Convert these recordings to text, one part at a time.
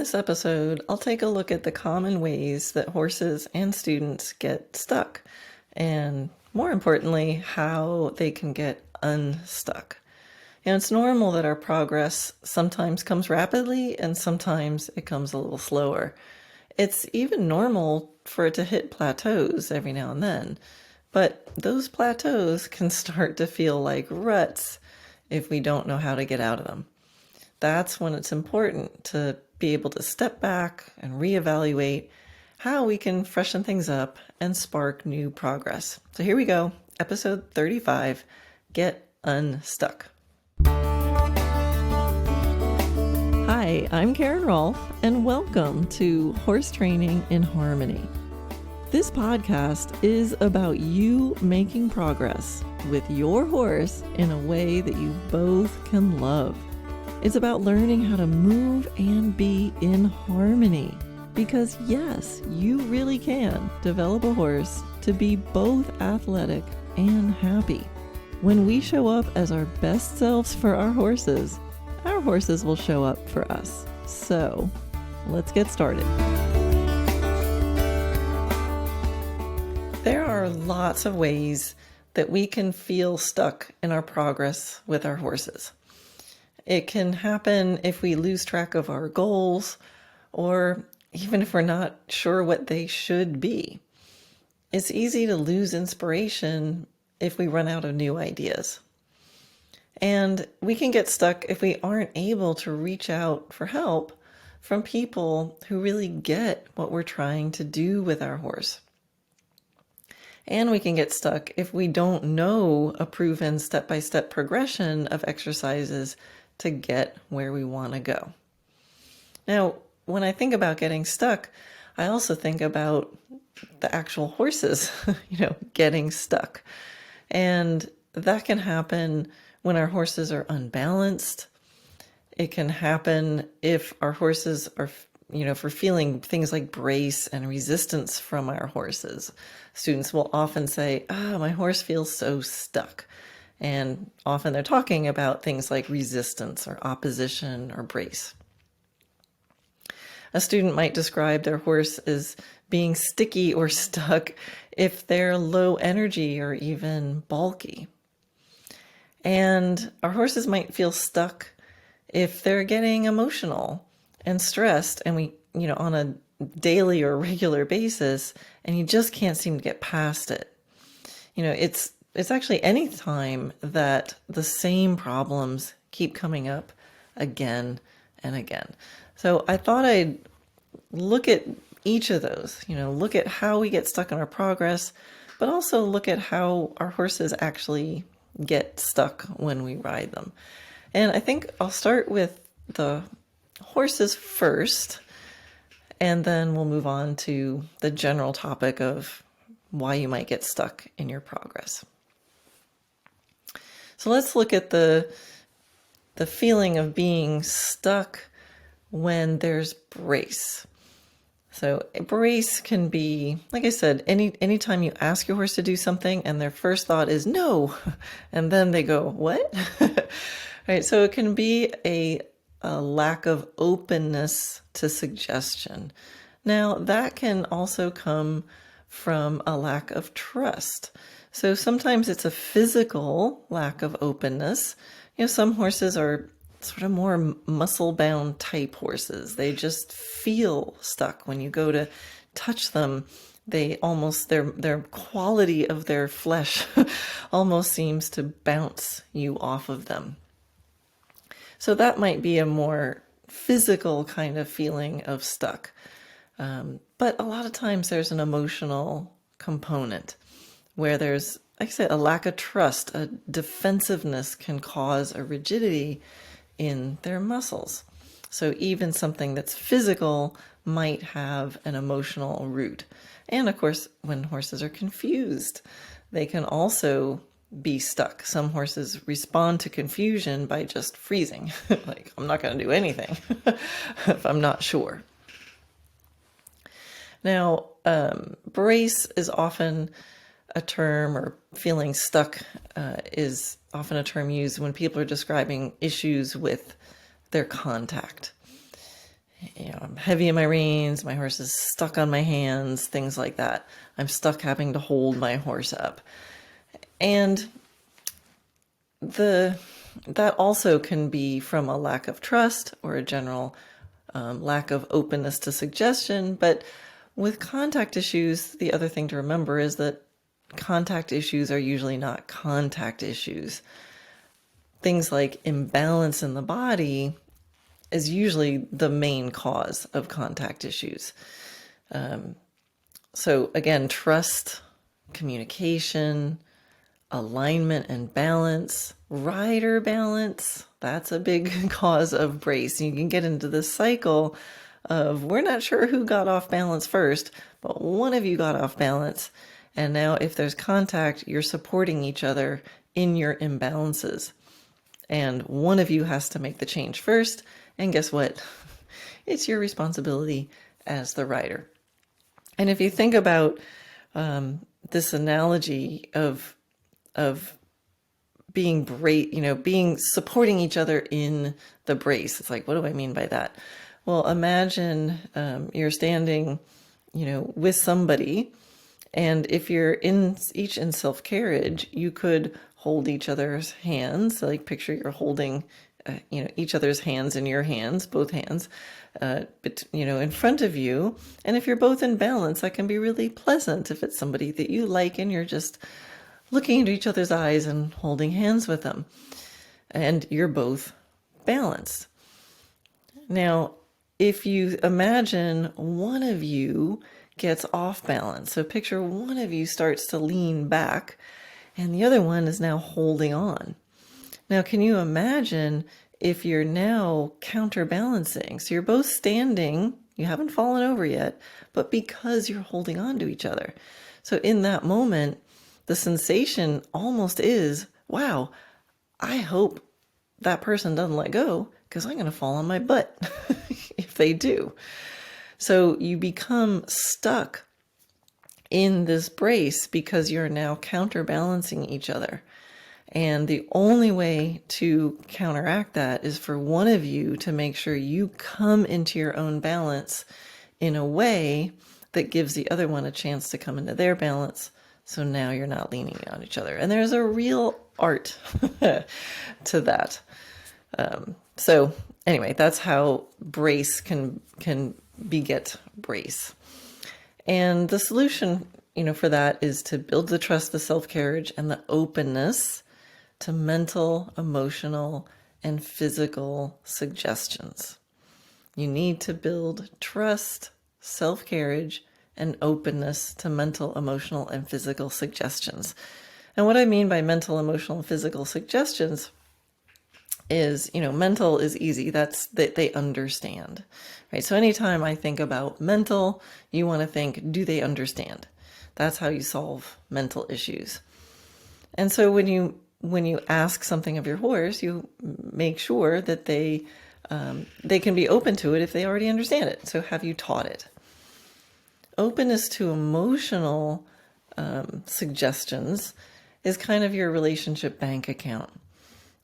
this episode, I'll take a look at the common ways that horses and students get stuck, and more importantly, how they can get unstuck. And it's normal that our progress sometimes comes rapidly and sometimes it comes a little slower. It's even normal for it to hit plateaus every now and then, but those plateaus can start to feel like ruts if we don't know how to get out of them. That's when it's important to be able to step back and reevaluate how we can freshen things up and spark new progress. So here we go, episode 35, Get Unstuck. Hi, I'm Karen Rohlf, and welcome to Horse Training in Harmony. This podcast is about you making progress with your horse in a way that you both can love. It's about learning how to move and be in harmony. Because yes, you really can develop a horse to be both athletic and happy. When we show up as our best selves for our horses will show up for us. So let's get started. There are lots of ways that we can feel stuck in our progress with our horses. It can happen if we lose track of our goals, or even if we're not sure what they should be. It's easy to lose inspiration if we run out of new ideas. And we can get stuck if we aren't able to reach out for help from people who really get what we're trying to do with our horse. And we can get stuck if we don't know a proven step-by-step progression of exercises to get where we want to go. Now, when I think about getting stuck, I also think about the actual horses, getting stuck. And that can happen when our horses are unbalanced. It can happen if our horses are, for feeling things like brace and resistance from our horses. Students will often say, my horse feels so stuck. And often they're talking about things like resistance or opposition or brace. A student might describe their horse as being sticky or stuck if they're low energy or even bulky. And our horses might feel stuck if they're getting emotional and stressed, and we, on a daily or regular basis, and you just can't seem to get past it. It's actually any time that the same problems keep coming up again and again. So I thought I'd look at each of those, look at how we get stuck in our progress, but also look at how our horses actually get stuck when we ride them. And I think I'll start with the horses first, and then we'll move on to the general topic of why you might get stuck in your progress. So let's look at the feeling of being stuck when there's brace. So a brace can be, like I said, anytime you ask your horse to do something and their first thought is no, and then they go, what? Right, so it can be a lack of openness to suggestion. Now, that can also come from a lack of trust. So sometimes it's a physical lack of openness. Some horses are sort of more muscle-bound type horses. They just feel stuck. When you go to touch them, they almost, their quality of their flesh almost seems to bounce you off of them. So that might be a more physical kind of feeling of stuck. But a lot of times there's an emotional component where there's, like I said, a lack of trust. A defensiveness can cause a rigidity in their muscles. So even something that's physical might have an emotional root. And of course, when horses are confused, they can also be stuck. Some horses respond to confusion by just freezing. Like, I'm not going to do anything if I'm not sure. Now, brace is often a term, or feeling stuck is often a term used when people are describing issues with their contact. I'm heavy in my reins, my horse is stuck on my hands, things like that. I'm stuck having to hold my horse up. And that also can be from a lack of trust or a general lack of openness to suggestion. But with contact issues, the other thing to remember is that contact issues are usually not contact issues. Things like imbalance in the body is usually the main cause of contact issues. So again, trust, communication, alignment and balance, rider balance, that's a big cause of brace. You can get into this cycle of we're not sure who got off balance first, but one of you got off balance. And now if there's contact, you're supporting each other in your imbalances. And one of you has to make the change first. And guess what? It's your responsibility as the rider. And if you think about this analogy of being being supporting each other in the brace, it's like, what do I mean by that? Well, imagine you're standing, with somebody, and if you're each in self-carriage, you could hold each other's hands. Like picture you're holding, each other's hands in your hands, both hands, in front of you. And if you're both in balance, that can be really pleasant if it's somebody that you like and you're just looking into each other's eyes and holding hands with them. And you're both balanced. Now, if you imagine one of you gets off balance, so picture one of you starts to lean back and the other one is now holding on. Now, can you imagine if you're now counterbalancing? So you're both standing, you haven't fallen over yet, but because you're holding on to each other. So in that moment, the sensation almost is, wow, I hope that person doesn't let go because I'm going to fall on my butt if they do. So you become stuck in this brace because you're now counterbalancing each other. And the only way to counteract that is for one of you to make sure you come into your own balance in a way that gives the other one a chance to come into their balance. So now you're not leaning on each other. And there's a real art to that. So anyway, that's how brace can beget brace. And the solution, for that is to build the trust, the self-carriage, and the openness to mental, emotional, and physical suggestions. You need to build trust, self-carriage, and openness to mental, emotional, and physical suggestions. And what I mean by mental, emotional, and physical suggestions is, mental is easy. That's that they understand, right? So anytime I think about mental, you want to think, do they understand? That's how you solve mental issues. And so when you ask something of your horse, you make sure that they can be open to it if they already understand it. So have you taught it? Openness to emotional suggestions is kind of your relationship bank account.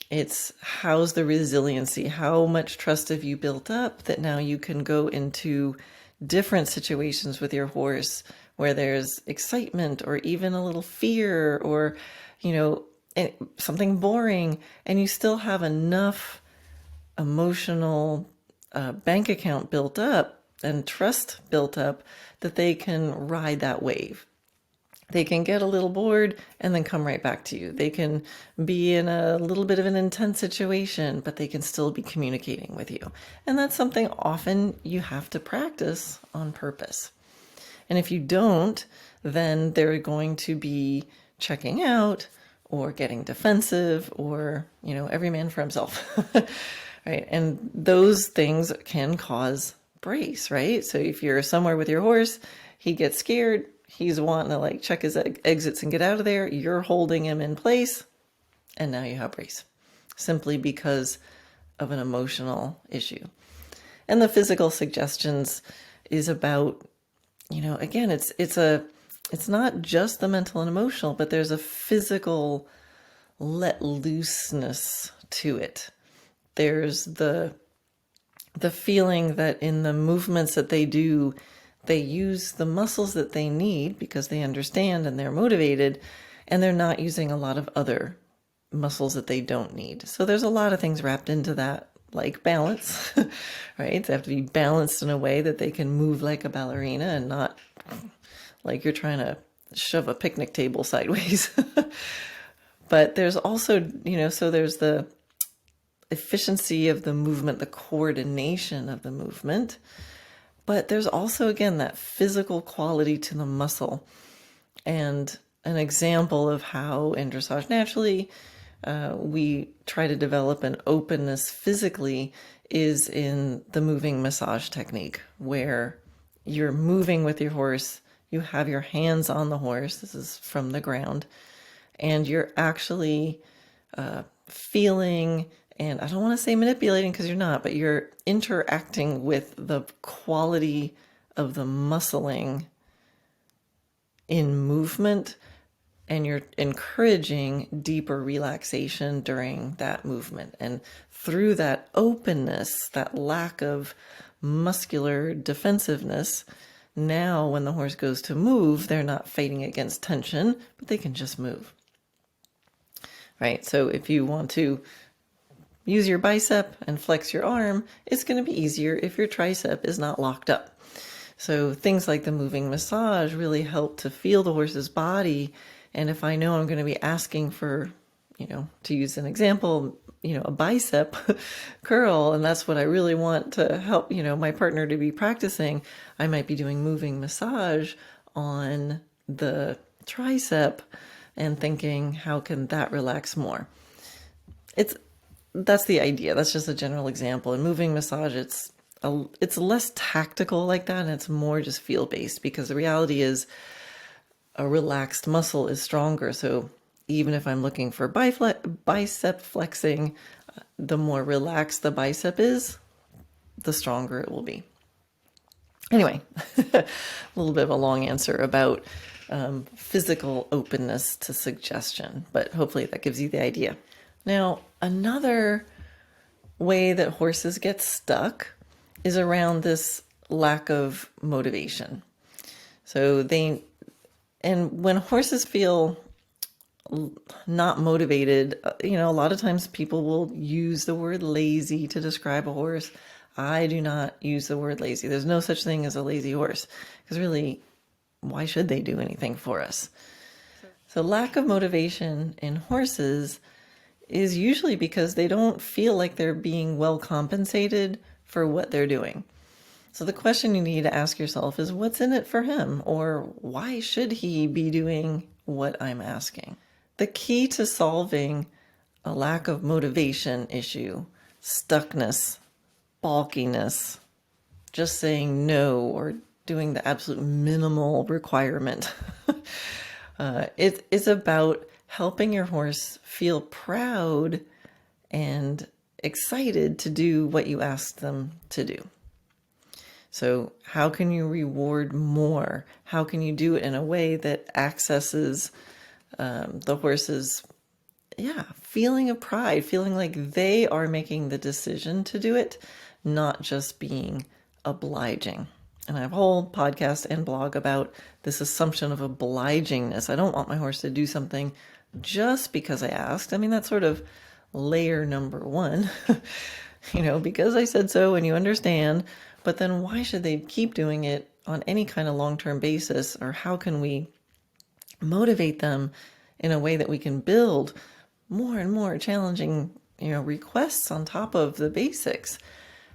It's how's the resiliency? How much trust have you built up that now you can go into different situations with your horse where there's excitement or even a little fear or, something boring, and you still have enough emotional bank account built up and trust built up that they can ride that wave. They can get a little bored and then come right back to you. They can be in a little bit of an intense situation, but they can still be communicating with you. And that's something often you have to practice on purpose. And if you don't, then they're going to be checking out or getting defensive or, every man for himself, right? And those things can cause brace, right? So if you're somewhere with your horse, he gets scared, he's wanting to check his exits and get out of there. You're holding him in place. And now you have brace simply because of an emotional issue. And the physical suggestions is about, again, it's not just the mental and emotional, but there's a physical let looseness to it. There's the the feeling that in the movements that they do, they use the muscles that they need because they understand and they're motivated, and they're not using a lot of other muscles that they don't need. So there's a lot of things wrapped into that, like balance, right? They have to be balanced in a way that they can move like a ballerina and not like you're trying to shove a picnic table sideways. But there's also, so there's the efficiency of the movement, the coordination of the movement. But there's also, again, that physical quality to the muscle. And an example of how in Dressage Naturally, we try to develop an openness physically is in the moving massage technique, where you're moving with your horse, you have your hands on the horse, this is from the ground, and you're actually feeling, and I don't want to say manipulating because you're not, but you're interacting with the quality of the muscling in movement, and you're encouraging deeper relaxation during that movement. And through that openness, that lack of muscular defensiveness, now when the horse goes to move, they're not fighting against tension, but they can just move. Right? So if you want to use your bicep and flex your arm, it's going to be easier if your tricep is not locked up. So things like the moving massage really help to feel the horse's body. And if I know I'm going to be asking for, to use an example, a bicep curl, and that's what I really want to help, my partner to be practicing, I might be doing moving massage on the tricep and thinking, how can that relax more? That's the idea. That's just a general example. In moving massage, it's less tactical like that, and it's more just feel-based, because the reality is a relaxed muscle is stronger. So even if I'm looking for bicep flexing, the more relaxed the bicep is, the stronger it will be. Anyway, a little bit of a long answer about physical openness to suggestion, but hopefully that gives you the idea. Now, another way that horses get stuck is around this lack of motivation. So when horses feel not motivated, a lot of times people will use the word lazy to describe a horse. I do not use the word lazy. There's no such thing as a lazy horse, because really, why should they do anything for us? So lack of motivation in horses is usually because they don't feel like they're being well compensated for what they're doing. So the question you need to ask yourself is, what's in it for him? Or why should he be doing what I'm asking? The key to solving a lack of motivation issue, stuckness, balkiness, just saying no or doing the absolute minimal requirement, it is about helping your horse feel proud and excited to do what you asked them to do. So how can you reward more? How can you do it in a way that accesses the horse's feeling of pride, feeling like they are making the decision to do it, not just being obliging. And I have a whole podcast and blog about this assumption of obligingness. I don't want my horse to do something just because I asked. I mean, that's sort of layer number one, because I said so and you understand. But then why should they keep doing it on any kind of long-term basis? Or how can we motivate them in a way that we can build more and more challenging, requests on top of the basics?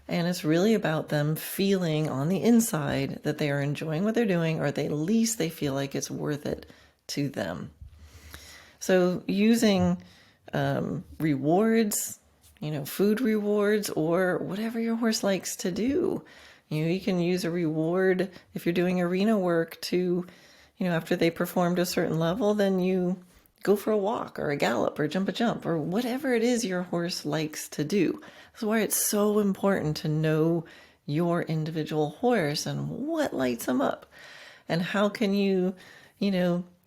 And it's really about them feeling on the inside that they are enjoying what they're doing, or at least they feel like it's worth it to them. So using rewards, food rewards, or whatever your horse likes to do. You can use a reward if you're doing arena work to, after they perform to a certain level, then you go for a walk or a gallop or jump a jump or whatever it is your horse likes to do. That's why it's so important to know your individual horse and what lights him up. And how can you,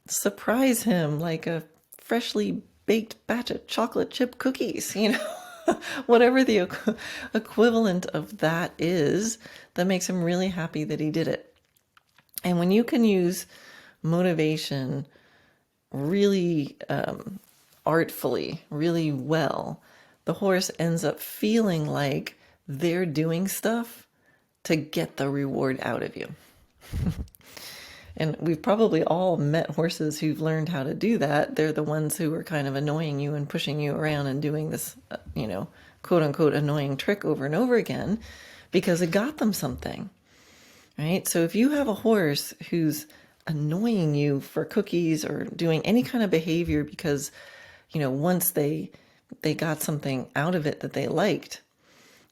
surprise him like a freshly baked batch of chocolate chip cookies, Whatever the equivalent of that is, that makes him really happy that he did it. And when you can use motivation really artfully, really well, the horse ends up feeling like they're doing stuff to get the reward out of you. And we've probably all met horses who've learned how to do that. They're the ones who are kind of annoying you and pushing you around and doing this, quote unquote, annoying trick over and over again because it got them something, right? So if you have a horse who's annoying you for cookies or doing any kind of behavior because, once they got something out of it that they liked,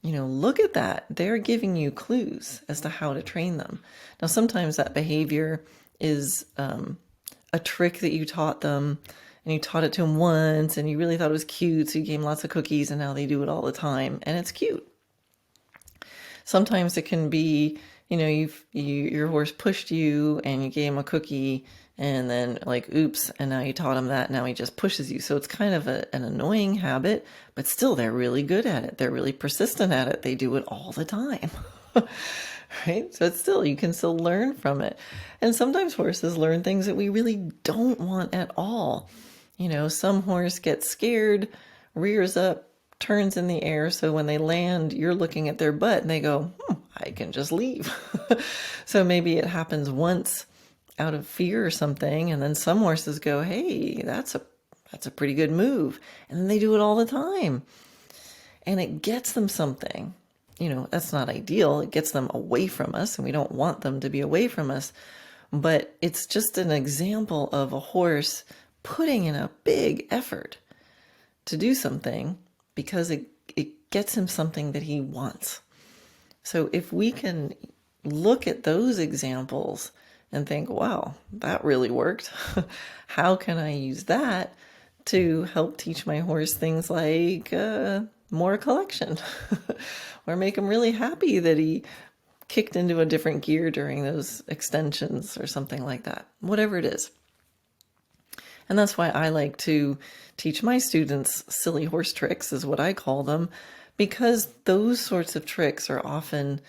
look at that. They're giving you clues as to how to train them. Now, sometimes that behavior is a trick that you taught them, and you taught it to them once, and you really thought it was cute, so you gave them lots of cookies, and now they do it all the time, and it's cute. Sometimes it can be, your horse pushed you, and you gave him a cookie, and then oops, and now you taught him that, now he just pushes you. So it's kind of an annoying habit, but still they're really good at it. They're really persistent at it. They do it all the time. Right? So it's still, you can still learn from it. And sometimes horses learn things that we really don't want at all. Some horse gets scared, rears up, turns in the air. So when they land, you're looking at their butt and they go, I can just leave. So maybe it happens once out of fear or something. And then some horses go, hey, that's a pretty good move. And then they do it all the time. And it gets them something. That's not ideal. It gets them away from us, and we don't want them to be away from us. But it's just an example of a horse putting in a big effort to do something because it gets him something that he wants. So if we can look at those examples and think, wow, that really worked. How can I use that to help teach my horse things like more collection or make him really happy that he kicked into a different gear during those extensions or something like that, whatever it is. And that's why I like to teach my students silly horse tricks, is what I call them, because those sorts of tricks are often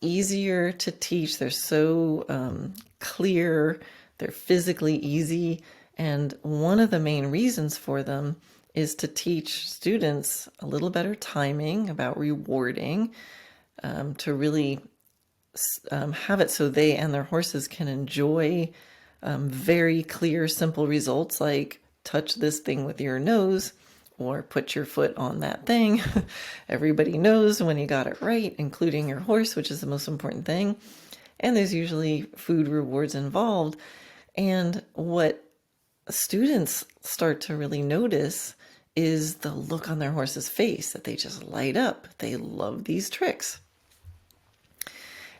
easier to teach. They're so clear, they're physically easy. And one of the main reasons for them is to teach students a little better timing about rewarding, to really have it so they and their horses can enjoy very clear, simple results like touch this thing with your nose or put your foot on that thing. Everybody knows when you got it right, including your horse, which is the most important thing. And there's usually food rewards involved. And what students start to really notice is the look on their horse's face, that they just light up. They love these tricks.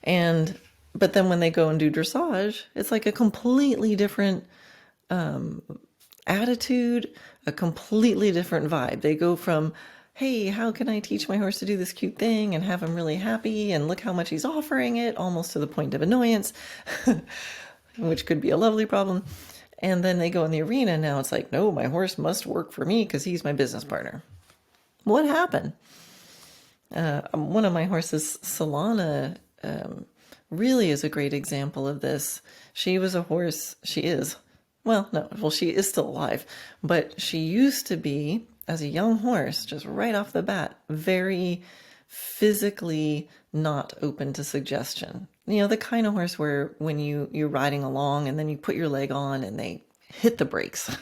But then when they go and do dressage, it's like a completely different attitude, a completely different vibe. They go from, hey, how can I teach my horse to do this cute thing and have him really happy, and look how much he's offering it, almost to the point of annoyance, which could be a lovely problem. And then they go in the arena, and now it's like, no, my horse must work for me because he's my business partner. What happened? One of my horses, Solana, really is a great example of this. She was a horse, she is still alive, but she used to be, as a young horse, just right off the bat, very physically not open to suggestion. The kind of horse where when you're riding along and then you put your leg on and they hit the brakes.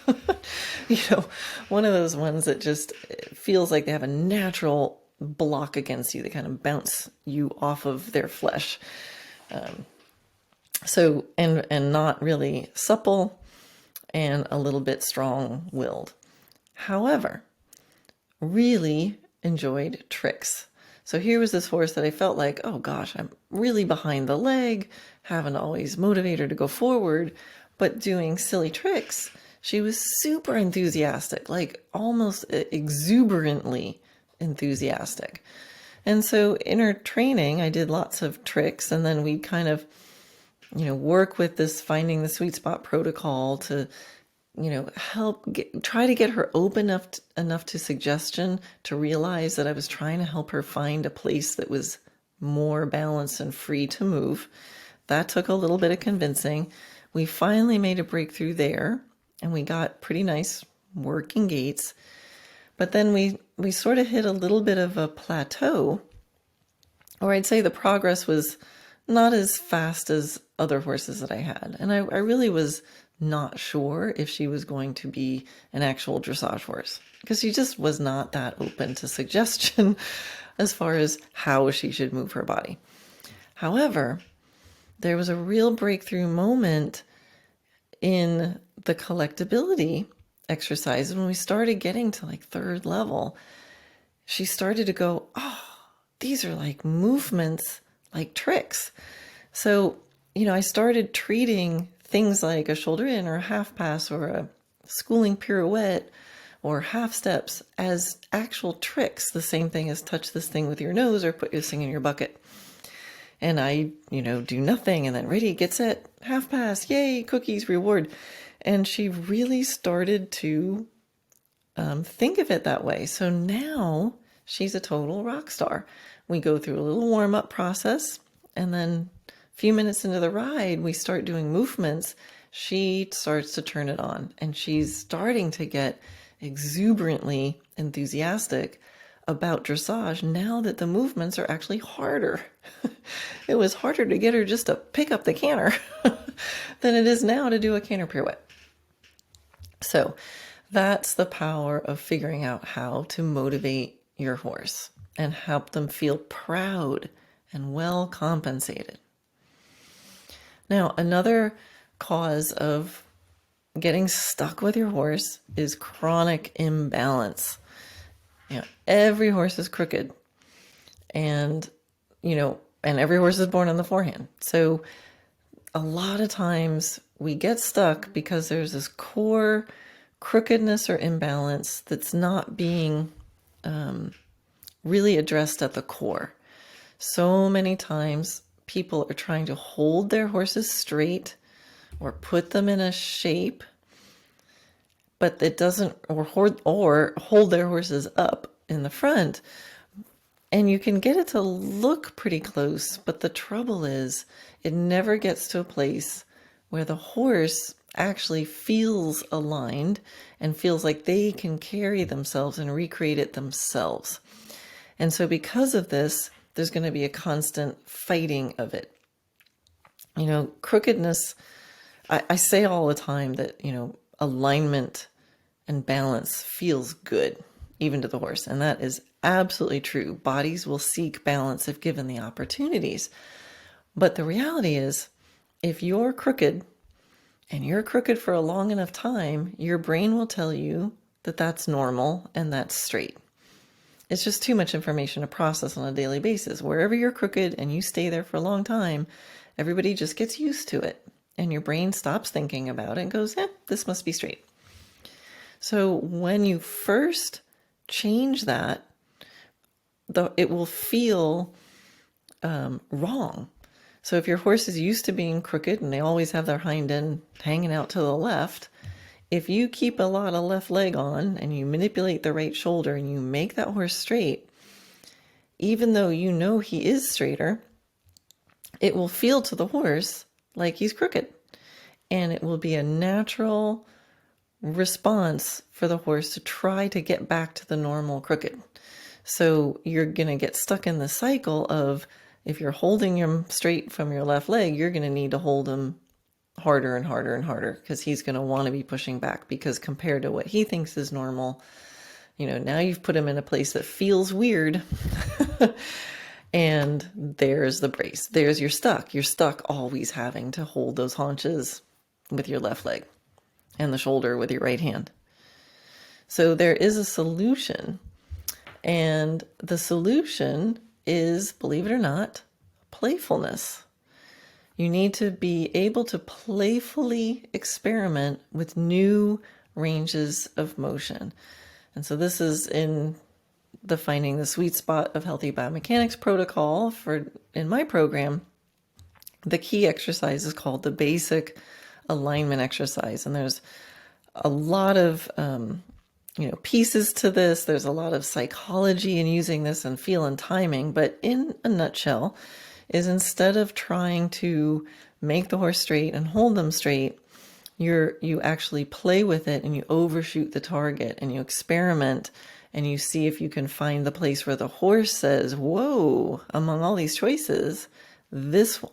One of those ones that just feels like they have a natural block against you. They kind of bounce you off of their flesh. And not really supple and a little bit strong-willed. However, really enjoyed tricks. So here was this horse that I felt like, oh gosh, I'm really behind the leg, haven't always motivated her to go forward, but doing silly tricks. She was super enthusiastic, like almost exuberantly enthusiastic. And so in her training, I did lots of tricks, and then we kind of, work with this finding the sweet spot protocol to try to get her open enough to suggestion to realize that I was trying to help her find a place that was more balanced and free to move. That took a little bit of convincing. We finally made a breakthrough there, and we got pretty nice working gaits. But then we sort of hit a little bit of a plateau, or I'd say the progress was not as fast as other horses that I had. And I really was not sure if she was going to be an actual dressage horse, because she just was not that open to suggestion as far as how she should move her body. However, there was a real breakthrough moment in the collectability exercise when we started getting to like third level. She started to go, oh, these are like movements, like tricks. So, I started treating things like a shoulder in or a half pass or a schooling pirouette or half steps as actual tricks, the same thing as touch this thing with your nose or put this thing in your bucket. And I, do nothing, and then ready, get set, half pass, yay, cookies, reward. And she really started to think of it that way. So now she's a total rock star. We go through a little warm-up process, and then a few minutes into the ride, we start doing movements. She starts to turn it on, and she's starting to get exuberantly enthusiastic about dressage now that the movements are actually harder. It was harder to get her just to pick up the canter than it is now to do a canter pirouette. So that's the power of figuring out how to motivate your horse and help them feel proud and well compensated. Now, another cause of getting stuck with your horse is chronic imbalance. Every horse is crooked, and every horse is born on the forehand. So a lot of times we get stuck because there's this core crookedness or imbalance that's not being really addressed at the core. So many times people are trying to hold their horses straight or put them in a shape, but it doesn't, or hold their horses up in the front. And you can get it to look pretty close, but the trouble is it never gets to a place where the horse actually feels aligned and feels like they can carry themselves and recreate it themselves. And so because of this, there's going to be a constant fighting of it. Crookedness, I say all the time that, alignment and balance feels good, even to the horse. And that is absolutely true. Bodies will seek balance if given the opportunities. But the reality is, if you're crooked and you're crooked for a long enough time, your brain will tell you that that's normal and that's straight. It's just too much information to process on a daily basis. Wherever you're crooked and you stay there for a long time, everybody just gets used to it. And your brain stops thinking about it and goes, this must be straight. So when you first change that, it will feel wrong. So if your horse is used to being crooked and they always have their hind end hanging out to the left, if you keep a lot of left leg on and you manipulate the right shoulder and you make that horse straight, even though you know he is straighter, it will feel to the horse like he's crooked. And it will be a natural response for the horse to try to get back to the normal crooked. So you're going to get stuck in the cycle of, if you're holding him straight from your left leg, you're going to need to hold him harder and harder and harder, because he's going to want to be pushing back, because compared to what he thinks is normal, now you've put him in a place that feels weird. And there's the brace. There's your stuck. You're stuck always having to hold those haunches with your left leg and the shoulder with your right hand. So there is a solution. And the solution is, believe it or not, playfulness. You need to be able to playfully experiment with new ranges of motion. And so this is in the Finding the Sweet Spot of Healthy Biomechanics protocol in my program. The key exercise is called the basic alignment exercise. And there's a lot of pieces to this. There's a lot of psychology in using this and feel and timing, but in a nutshell is instead of trying to make the horse straight and hold them straight, you actually play with it and you overshoot the target and you experiment and you see if you can find the place where the horse says, whoa, among all these choices,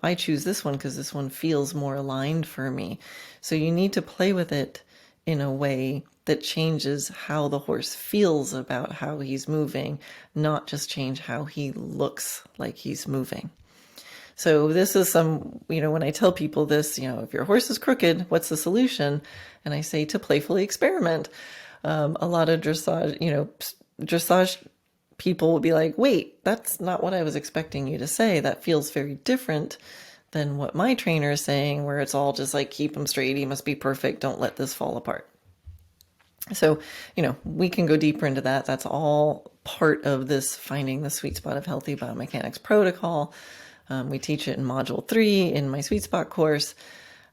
I choose this one because this one feels more aligned for me. So you need to play with it in a way that changes how the horse feels about how he's moving, not just change how he looks like he's moving. So this is when I tell people this, if your horse is crooked, what's the solution? And I say to playfully experiment. A lot of dressage people will be like, wait, that's not what I was expecting you to say. That feels very different than what my trainer is saying, where it's all just like, keep him straight. He must be perfect. Don't let this fall apart. So, we can go deeper into that. That's all part of this finding the sweet spot of healthy biomechanics protocol. We teach it in module 3 in my sweet spot course.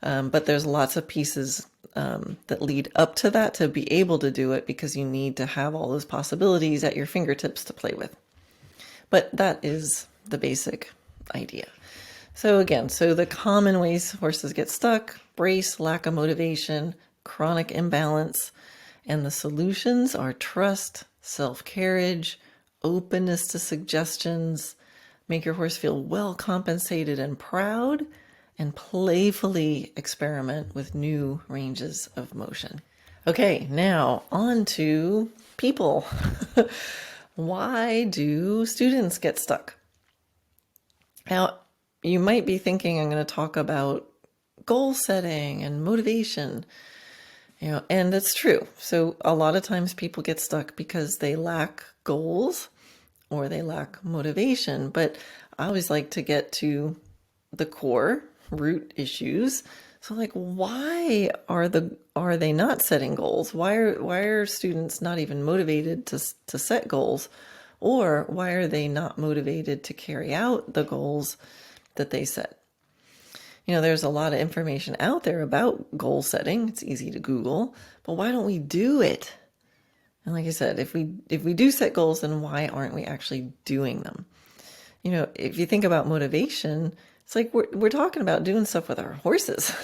But there's lots of pieces that lead up to that to be able to do it, because you need to have all those possibilities at your fingertips to play with. But that is the basic idea. So again, the common ways horses get stuck: brace, lack of motivation, chronic imbalance. And the solutions are trust, self-carriage, openness to suggestions, make your horse feel well compensated and proud, and playfully experiment with new ranges of motion. Okay, now on to people. Why do students get stuck? Now, you might be thinking I'm going to talk about goal setting and motivation. And that's true. So a lot of times people get stuck because they lack goals or they lack motivation. But I always like to get to the core root issues. So why are they not setting goals? Why are students not even motivated to set goals? Or why are they not motivated to carry out the goals that they set? There's a lot of information out there about goal setting. It's easy to Google, but why don't we do it? And like I said, if we do set goals, then why aren't we actually doing them? If you think about motivation, it's like we're talking about doing stuff with our horses.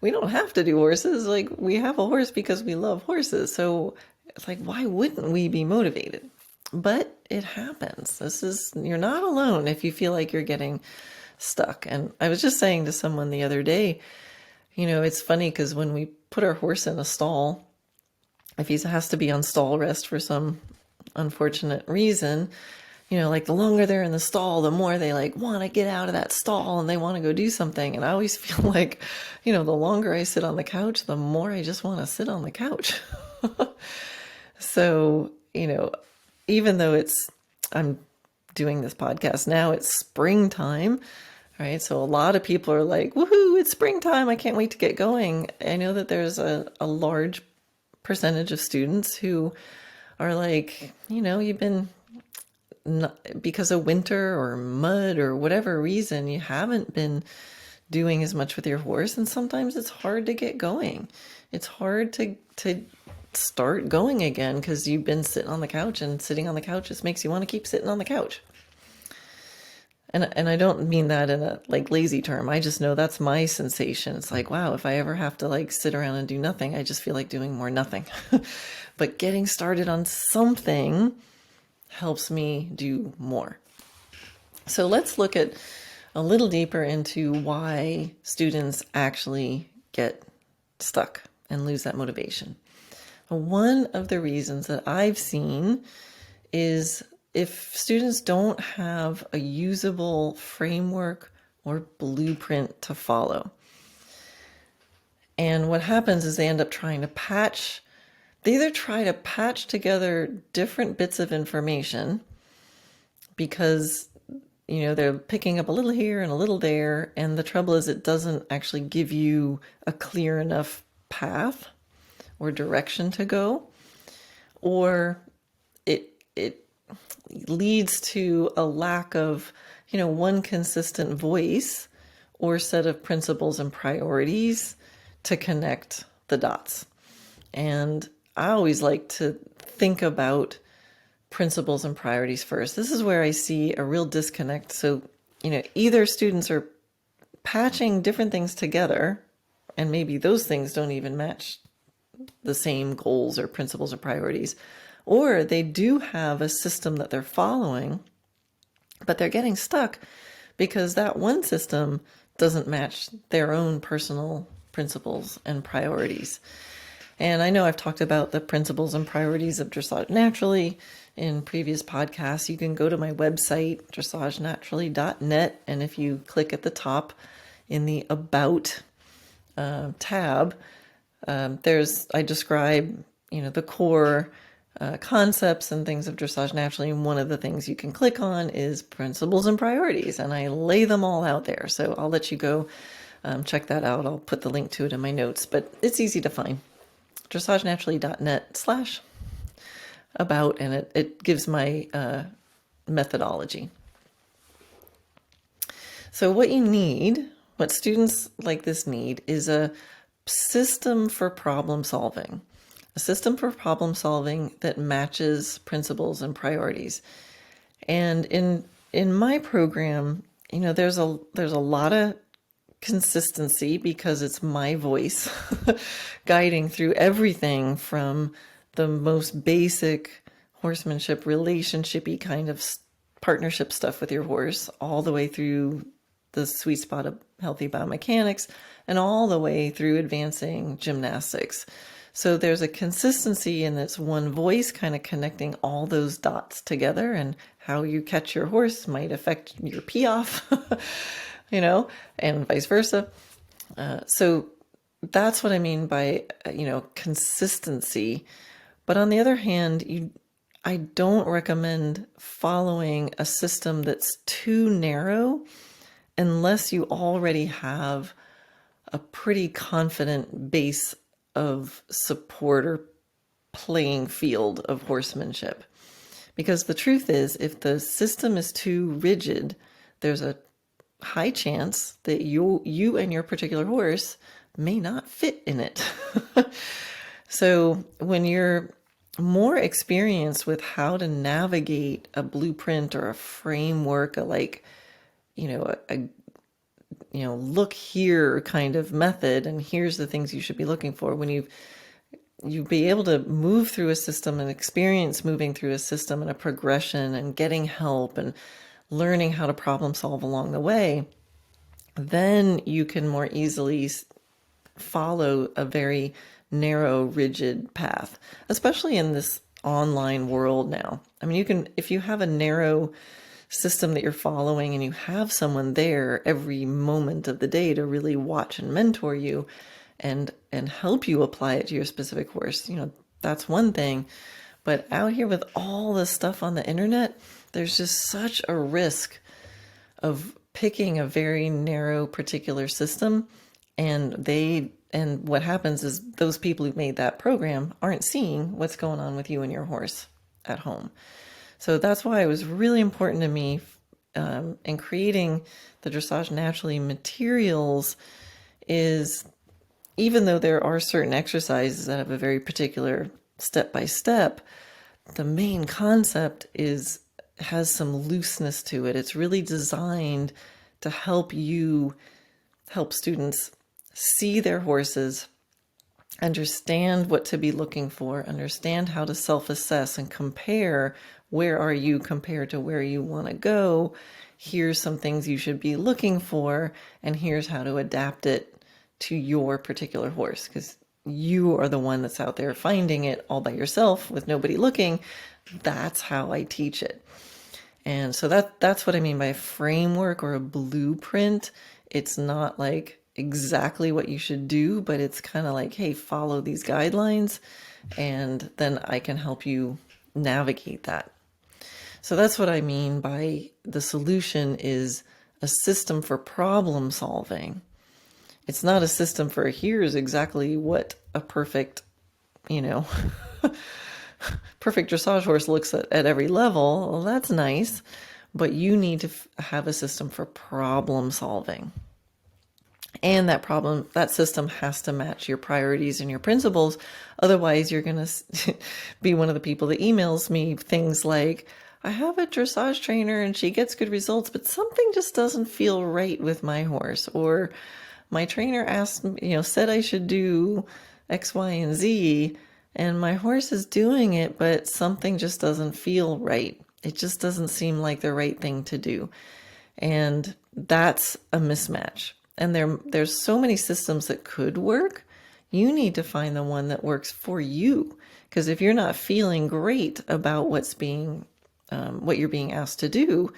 We don't have to do horses. Like, we have a horse because we love horses. So it's like, why wouldn't we be motivated? But it happens. You're not alone if you feel like you're getting stuck. And I was just saying to someone the other day, it's funny because when we put our horse in a stall, if he has to be on stall rest for some unfortunate reason, the longer they're in the stall, the more they want to get out of that stall and they want to go do something. And I always feel like, the longer I sit on the couch, the more I just want to sit on the couch. So, even though I'm doing this podcast now, it's springtime, right? So a lot of people are like, woohoo, it's springtime. I can't wait to get going. I know that there's a large percentage of students who are like, you've been, because of winter or mud or whatever reason, you haven't been doing as much with your horse. And sometimes it's hard to get going. It's hard to start going again because you've been sitting on the couch, and sitting on the couch just makes you want to keep sitting on the couch. And I don't mean that in a lazy term. I just know that's my sensation. It's like, wow, if I ever have to sit around and do nothing, I just feel like doing more nothing. But getting started on something helps me do more. So let's look at a little deeper into why students actually get stuck and lose that motivation. One of the reasons that I've seen is if students don't have a usable framework or blueprint to follow. And what happens is they end up trying to either try to patch together different bits of information because, they're picking up a little here and a little there. And the trouble is it doesn't actually give you a clear enough path or direction to go, or it leads to a lack of, one consistent voice or set of principles and priorities to connect the dots. And I always like to think about principles and priorities first. This is where I see a real disconnect. So, either students are patching different things together, and maybe those things don't even match the same goals or principles or priorities, or they do have a system that they're following, but they're getting stuck because that one system doesn't match their own personal principles and priorities. And I know I've talked about the principles and priorities of Dressage Naturally in previous podcasts. You can go to my website, dressagenaturally.net, and if you click at the top in the About tab, I describe, the core concepts and things of Dressage Naturally. And one of the things you can click on is principles and priorities, and I lay them all out there. So I'll let you go check that out. I'll put the link to it in my notes, but it's easy to find. dressagenaturally.net/about, and it gives my methodology. So what students like this need is a system for problem solving. A system for problem solving that matches principles and priorities. And in my program, there's a lot of consistency because it's my voice guiding through everything from the most basic horsemanship, relationshipy kind of partnership stuff with your horse, all the way through the sweet spot of healthy biomechanics, and all the way through advancing gymnastics. So there's a consistency in this one voice kind of connecting all those dots together, and how you catch your horse might affect your pee-off, and vice versa. So that's what I mean by, consistency. But on the other hand, I don't recommend following a system that's too narrow unless you already have a pretty confident base of support or playing field of horsemanship. Because the truth is, if the system is too rigid, there's a high chance that you and your particular horse may not fit in it. So when you're more experienced with how to navigate a blueprint or a framework, look here kind of method, and here's the things you should be looking for, when you'll be able to move through a system and experience moving through a system and a progression and getting help and learning how to problem solve along the way, then you can more easily follow a very narrow, rigid path, especially in this online world now. I mean, if you have a narrow system that you're following and you have someone there every moment of the day to really watch and mentor you and help you apply it to your specific horse, that's one thing. But out here with all this stuff on the internet, there's just such a risk of picking a very narrow particular system, and what happens is those people who made that program aren't seeing what's going on with you and your horse at home. So that's why it was really important to me in creating the Dressage Naturally materials, is even though there are certain exercises that have a very particular step-by-step, the main concept has some looseness to it. It's really designed to help students see their horses, understand what to be looking for, understand how to self-assess and compare where are you compared to where you want to go. Here's some things you should be looking for, and here's how to adapt it to your particular horse, because you are the one that's out there finding it all by yourself with nobody looking. That's how I teach it. And so that's what I mean by a framework or a blueprint. It's not like exactly what you should do, but it's kind of like, hey, follow these guidelines, and then I can help you navigate that. So that's what I mean by the solution is a system for problem solving. It's not a system for here's exactly what a perfect, perfect dressage horse looks at every level. Well, that's nice, but you need to have a system for problem solving. And that system has to match your priorities and your principles. Otherwise, you're going to be one of the people that emails me things like, I have a dressage trainer and she gets good results, but something just doesn't feel right with my horse. Or my trainer said I should do X, Y, and Z, and my horse is doing it, but something just doesn't feel right. It just doesn't seem like the right thing to do. And that's a mismatch. And there's so many systems that could work. You need to find the one that works for you. Because if you're not feeling great about what you're being asked to do,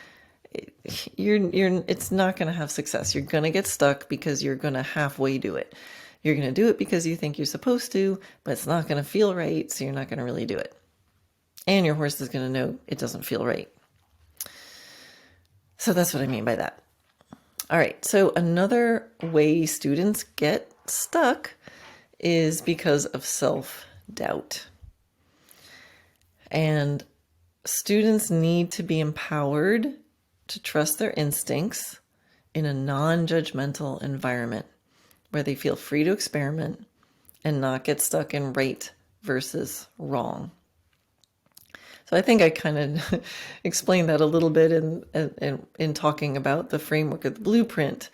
it's not going to have success. You're going to get stuck because you're going to halfway do it. You're going to do it because you think you're supposed to, but it's not going to feel right, so you're not going to really do it. And your horse is going to know it doesn't feel right. So that's what I mean by that. All right, so another way students get stuck is because of self-doubt. And students need to be empowered to trust their instincts in a non-judgmental environment where they feel free to experiment and not get stuck in right versus wrong. So I think I kind of explained that a little bit in talking about the framework of the blueprint.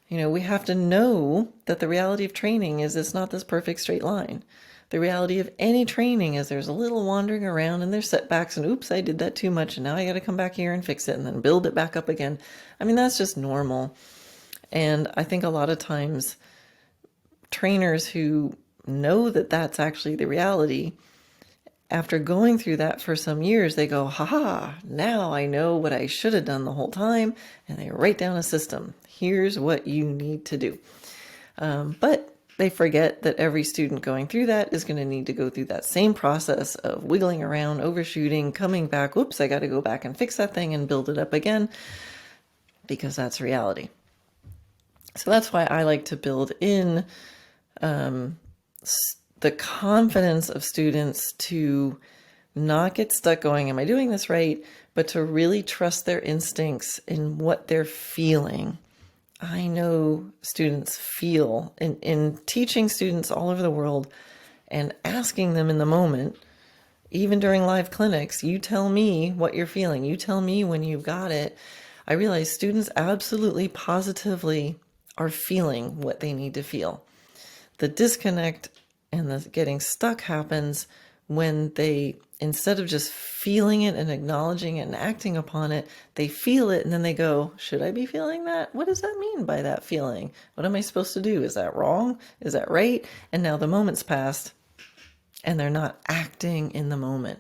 We have to know that the reality of training is it's not this perfect straight line. The reality of any training is there's a little wandering around and there's setbacks and oops, I did that too much and now I got to come back here and fix it and then build it back up again. I mean, that's just normal. And I think a lot of times trainers who know that that's actually the reality, after going through that for some years, they go, haha, now I know what I should have done the whole time. And they write down a system. Here's what you need to do. But they forget that every student going through that is going to need to go through that same process of wiggling around, overshooting, coming back. Whoops, I got to go back and fix that thing and build it up again, because that's reality. So that's why I like to build in the confidence of students to not get stuck going, am I doing this right? But to really trust their instincts in what they're feeling. I know students feel, in teaching students all over the world and asking them in the moment, even during live clinics, you tell me what you're feeling. You tell me when you've got it. I realize students absolutely, positively are feeling what they need to feel. The disconnect and the getting stuck happens when they, instead of just feeling it and acknowledging it and acting upon it, they feel it and then they go, should I be feeling that? What does that mean by that feeling? What am I supposed to do? Is that wrong? Is that right? And now the moment's passed and they're not acting in the moment.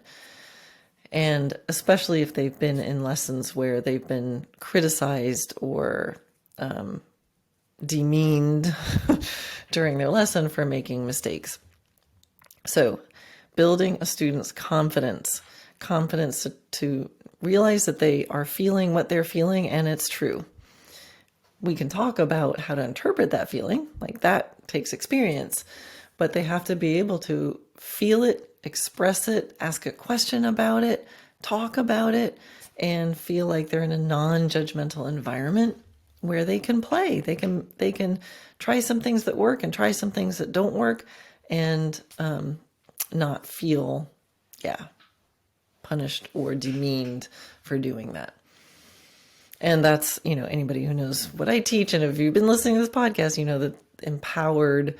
And especially if they've been in lessons where they've been criticized or demeaned during their lesson for making mistakes. So building a student's confidence to realize that they are feeling what they're feeling and it's true. We can talk about how to interpret that feeling, like that takes experience, but they have to be able to feel it, express it, ask a question about it, talk about it, and feel like they're in a non-judgmental environment where they can play. They can try some things that work and try some things that don't work, and not feel, punished or demeaned for doing that. And that's, anybody who knows what I teach, and if you've been listening to this podcast, you know that empowered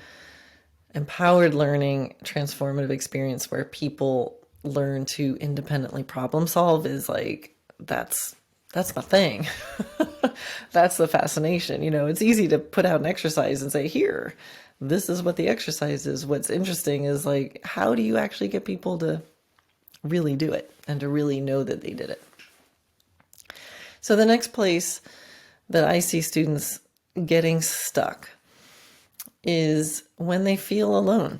learning, transformative experience where people learn to independently problem solve is like, that's my thing. That's the fascination. It's easy to put out an exercise and say, here, this is what the exercise is. What's interesting is like, how do you actually get people to really do it and to really know that they did it? So the next place that I see students getting stuck is when they feel alone,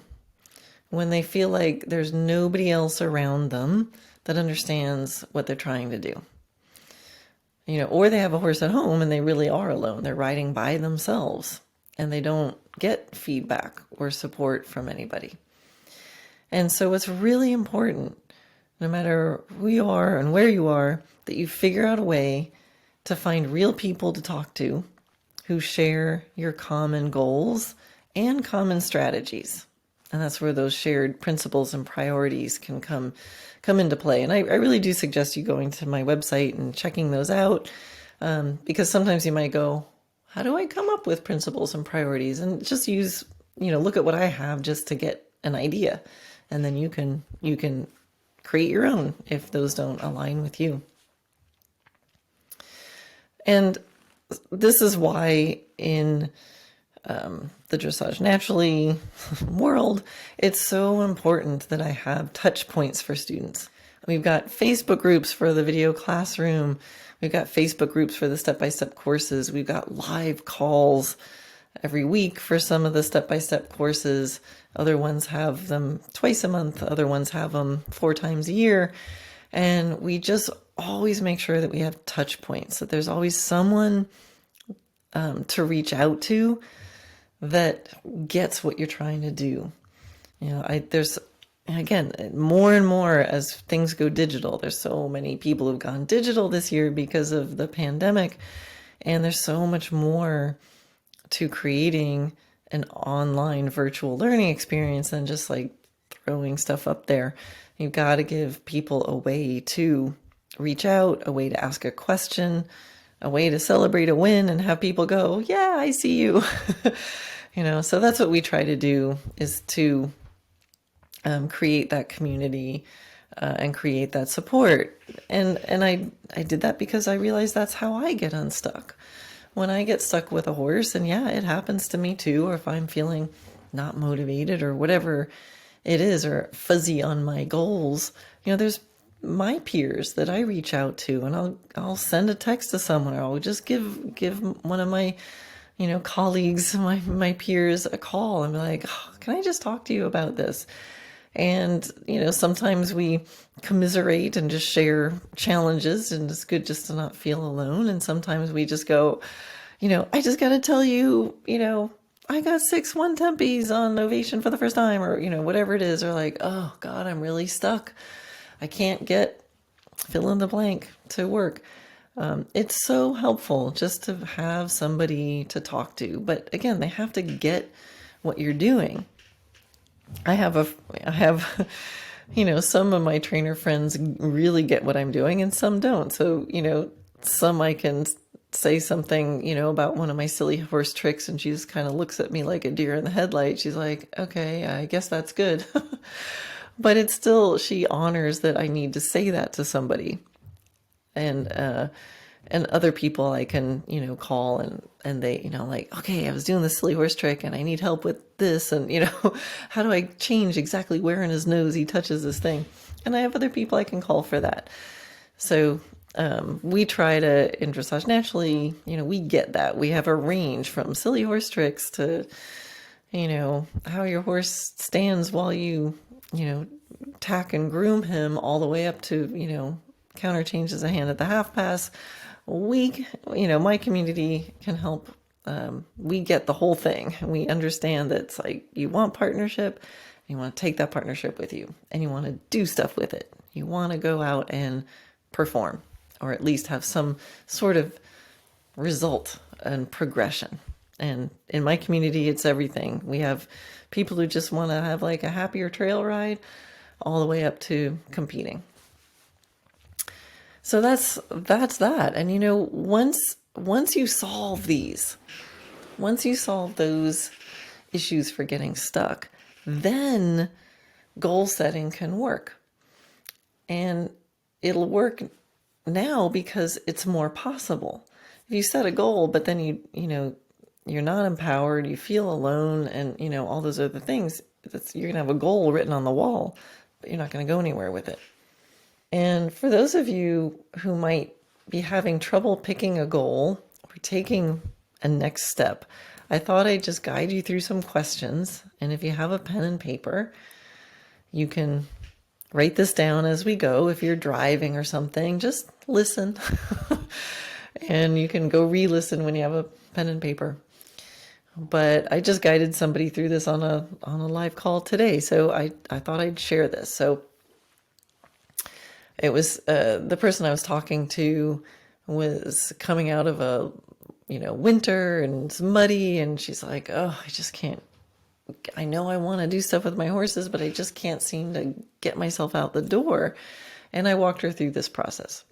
when they feel like there's nobody else around them that understands what they're trying to do. Or they have a horse at home and they really are alone. They're riding by themselves and they don't get feedback or support from anybody. And so it's really important, no matter who you are and where you are, that you figure out a way to find real people to talk to who share your common goals and common strategies. And that's where those shared principles and priorities can come into play. And I really do suggest you going to my website and checking those out, because sometimes you might go, how do I come up with principles and priorities? And just use, look at what I have just to get an idea. And then you can create your own if those don't align with you. And this is why in the Dressage Naturally world, it's so important that I have touch points for students. We've got Facebook groups for the video classroom. We've got Facebook groups for the step-by-step courses. We've got live calls every week for some of the step-by-step courses. Other ones have them twice a month. Other ones have them 4 times a year. And we just always make sure that we have touch points, that there's always someone to reach out to that gets what you're trying to do. There's, again, more and more as things go digital, there's so many people who've gone digital this year because of the pandemic. And there's so much more to creating an online virtual learning experience than just like throwing stuff up there. You've got to give people a way to reach out, a way to ask a question, a way to celebrate a win and have people go, yeah, I see you. So that's what we try to do, is to create that community and create that support. And I did that because I realized that's how I get unstuck. When I get stuck with a horse, and yeah, it happens to me too, or if I'm feeling not motivated or whatever it is, or fuzzy on my goals, there's my peers that I reach out to, and I'll send a text to someone, or I'll just give one of my colleagues, my peers, a call and be like, oh, can I just talk to you about this? And sometimes we commiserate and just share challenges, and it's good just to not feel alone. And sometimes we just go, I just got to tell you, I got 6 1-tempies on Ovation for the first time, or whatever it is, or like, oh God, I'm really stuck. I can't get fill in the blank to work. It's so helpful just to have somebody to talk to. But again, they have to get what you're doing. I have, some of my trainer friends really get what I'm doing and some don't. So, some I can say something, about one of my silly horse tricks, and she just kind of looks at me like a deer in the headlight. She's like, okay, I guess that's good. But it's still, she honors that I need to say that to somebody. And other people I can, call and they, like, okay, I was doing this silly horse trick and I need help with this. And, how do I change exactly where in his nose he touches this thing? And I have other people I can call for that. So we try to, in Dressage Naturally, we get that. We have a range from silly horse tricks to, how your horse stands while you, tack and groom him, all the way up to, counter changes a hand at the half pass. My community can help. We get the whole thing. We understand that it's like, you want partnership, you want to take that partnership with you, and you want to do stuff with it. You want to go out and perform, or at least have some sort of result and progression. And in my community, it's everything. We have people who just want to have like a happier trail ride, all the way up to competing. So that's that. And once you solve these, once you solve those issues for getting stuck, then goal setting can work. And it'll work now because it's more possible. If you set a goal, but then you're not empowered, you feel alone, and all those other things, you're gonna have a goal written on the wall, but you're not gonna go anywhere with it. And for those of you who might be having trouble picking a goal or taking a next step, I thought I'd just guide you through some questions. And if you have a pen and paper, you can write this down as we go. If you're driving or something, just listen. And you can go re-listen when you have a pen and paper. But I just guided somebody through this on a live call today, so I thought I'd share this. So it was the person I was talking to was coming out of a winter and it's muddy, and she's like, oh, I just can't. I know I want to do stuff with my horses, but I just can't seem to get myself out the door. And I walked her through this process.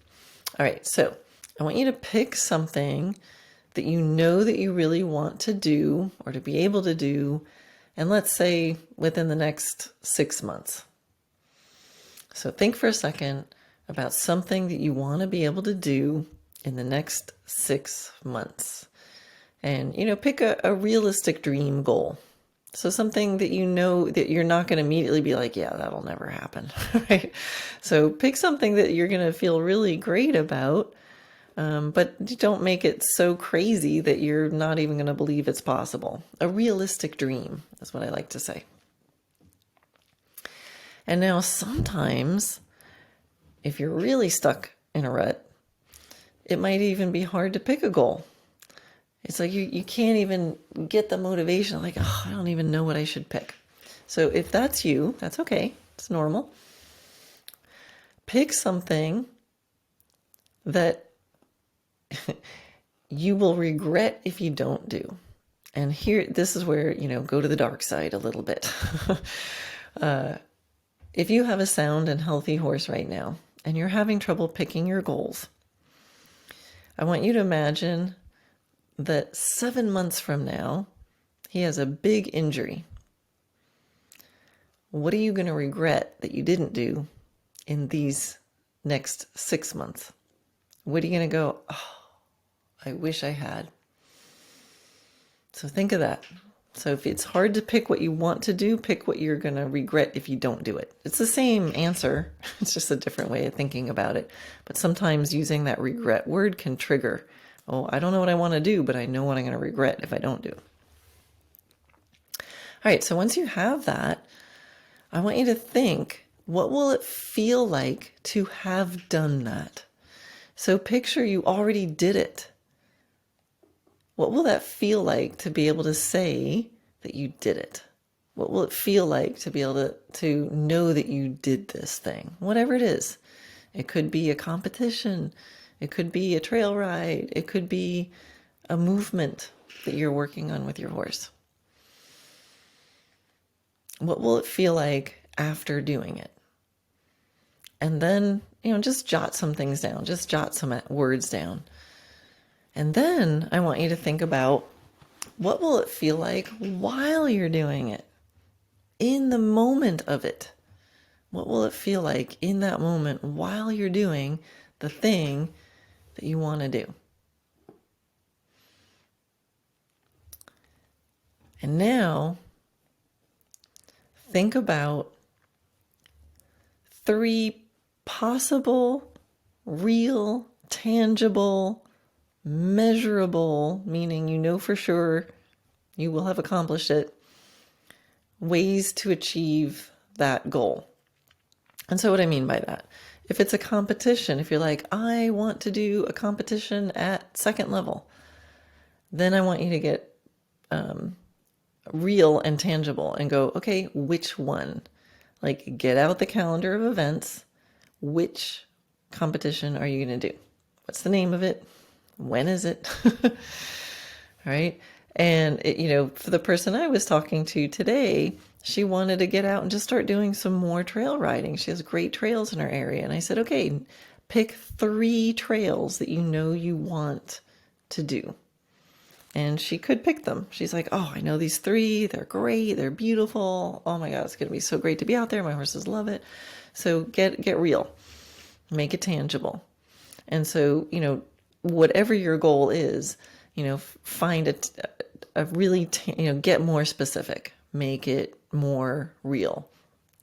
All right, so I want you to pick something that you know that you really want to do or to be able to do, and let's say within the next 6 months. So think for a second about something that you want to be able to do in the next 6 months. And, pick a realistic dream goal. So something that you know that you're not going to immediately be like, yeah, that'll never happen, right? So pick something that you're going to feel really great about, but don't make it so crazy that you're not even going to believe it's possible. A realistic dream is what I like to say. And now sometimes, if you're really stuck in a rut, it might even be hard to pick a goal. It's like you can't even get the motivation, like, oh, I don't even know what I should pick. So if that's you, that's okay. It's normal. Pick something that you will regret if you don't do. And this is where, go to the dark side a little bit. If you have a sound and healthy horse right now, and you're having trouble picking your goals, I want you to imagine that 7 months from now, he has a big injury. What are you going to regret that you didn't do in these next 6 months? What are you going to go, oh, I wish I had? So think of that. So if it's hard to pick what you want to do, pick what you're going to regret if you don't do it. It's the same answer. It's just a different way of thinking about it. But sometimes using that regret word can trigger, oh, I don't know what I want to do, but I know what I'm going to regret if I don't do. All right, so once you have that, I want you to think, what will it feel like to have done that? So picture you already did it. What will that feel like to be able to say that you did it? What will it feel like to be able to know that you did this thing? Whatever it is. It could be a competition. It could be a trail ride. It could be a movement that you're working on with your horse. What will it feel like after doing it? And then, just jot some things down. Just jot some words down. And then I want you to think about, what will it feel like while you're doing it? In the moment of it. What will it feel like in that moment while you're doing the thing that you want to do? And now, think about 3 possible, real, tangible, measurable, meaning for sure you will have accomplished it, ways to achieve that goal. And so what I mean by that, if it's a competition, if you're like, I want to do a competition at second level, then I want you to get real and tangible and go, okay, which one? Like, get out the calendar of events. Which competition are you going to do? What's the name of it? When is it? All right. And, for the person I was talking to today, she wanted to get out and just start doing some more trail riding. She has great trails in her area. And I said, okay, pick 3 trails that you want to do. And she could pick them. She's like, oh, I know these 3. They're great. They're beautiful. Oh my God, it's going to be so great to be out there. My horses love it. So get real. Make it tangible. And so, whatever your goal is, find a really, get more specific. Make it more real.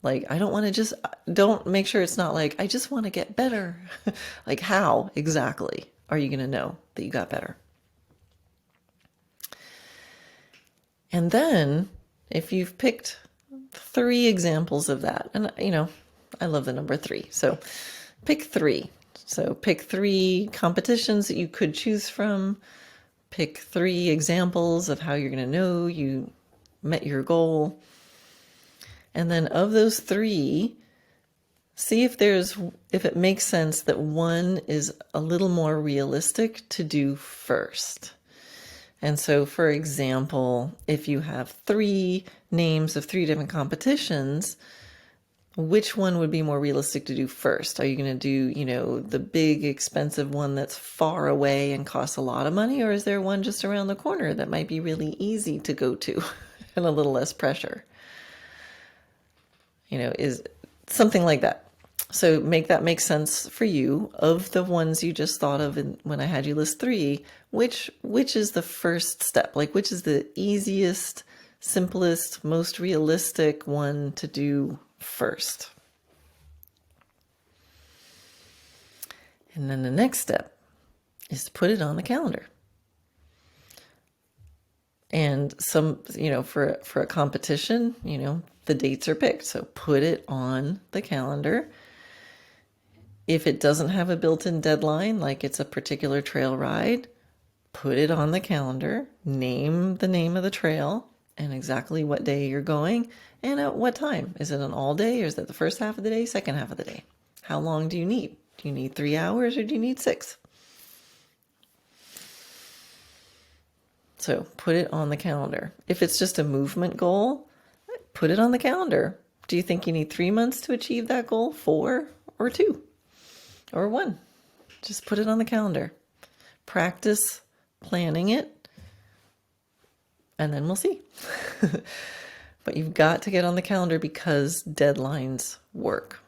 Like, I don't want to don't make sure it's not like, I just want to get better. Like, how exactly are you going to know that you got better? And then if you've picked 3 examples of that, and I love the number 3. So pick 3. So pick 3 competitions that you could choose from. Pick 3 examples of how you're going to know you met your goal. And then of those 3, see if it makes sense that one is a little more realistic to do first. And so, for example, if you have 3 names of 3 different competitions, which one would be more realistic to do first? Are you going to do, the big expensive one that's far away and costs a lot of money? Or is there one just around the corner that might be really easy to go to and a little less pressure? Is something like that. So make that make sense for you. Of the ones you just thought of when I had you list 3, which is the first step? Like, which is the easiest, simplest, most realistic one to do first? And then the next step is to put it on the calendar. And for a competition, the dates are picked. So put it on the calendar. If it doesn't have a built-in deadline, like it's a particular trail ride, put it on the calendar, name the name of the trail and exactly what day you're going and at what time. Is it an all day, or is it the first half of the day, second half of the day? How long do you need? Do you need 3 hours or do you need 6? So put it on the calendar. If it's just a movement goal, put it on the calendar. Do you think you need 3 months to achieve that goal, 4, or 2, or 1? Just put it on the calendar. Practice planning it, and then we'll see. But you've got to get on the calendar because deadlines work.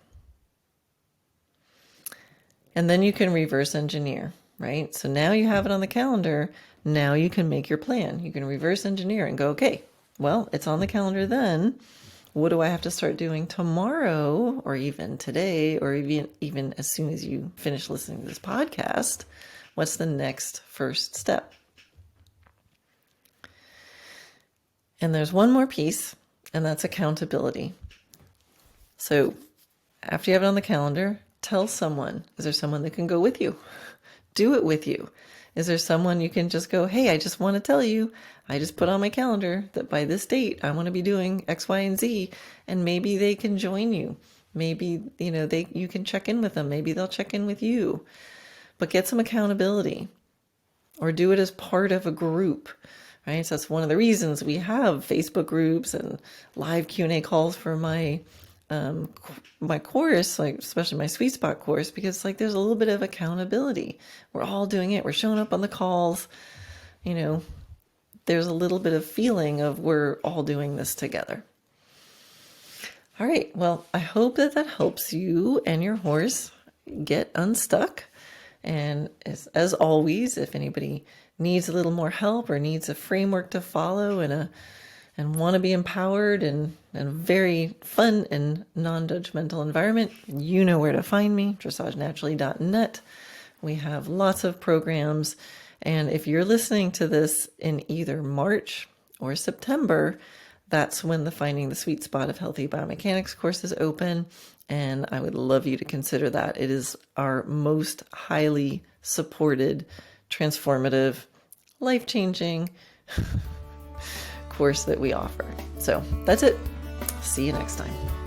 And then you can reverse engineer, right? So now you have it on the calendar. Now you can make your plan. You can reverse engineer and go, okay, well, it's on the calendar then. What do I have to start doing tomorrow, or even today, or even as soon as you finish listening to this podcast? What's the next first step? And there's one more piece, and that's accountability. So after you have it on the calendar, tell someone. Is there someone that can go with you? Do it with you. Is there someone you can just go, hey, I just want to tell you, I just put on my calendar that by this date, I want to be doing X, Y, and Z, and maybe they can join you. Maybe, you can check in with them. Maybe they'll check in with you. But get some accountability, or do it as part of a group, right? So that's one of the reasons we have Facebook groups and live Q&A calls for my course, like especially my sweet spot course, because there's a little bit of accountability. We're all doing it. We're showing up on the calls. There's a little bit of feeling of we're all doing this together. All right. Well, I hope that helps you and your horse get unstuck. And as always, if anybody needs a little more help or needs a framework to follow and want to be empowered in a very fun and non-judgmental environment, you know where to find me, dressagenaturally.net. We have lots of programs. And if you're listening to this in either March or September, that's when the Finding the Sweet Spot of Healthy Biomechanics course is open. And I would love you to consider that. It is our most highly supported, transformative, life-changing course that we offer. So that's it. See you next time.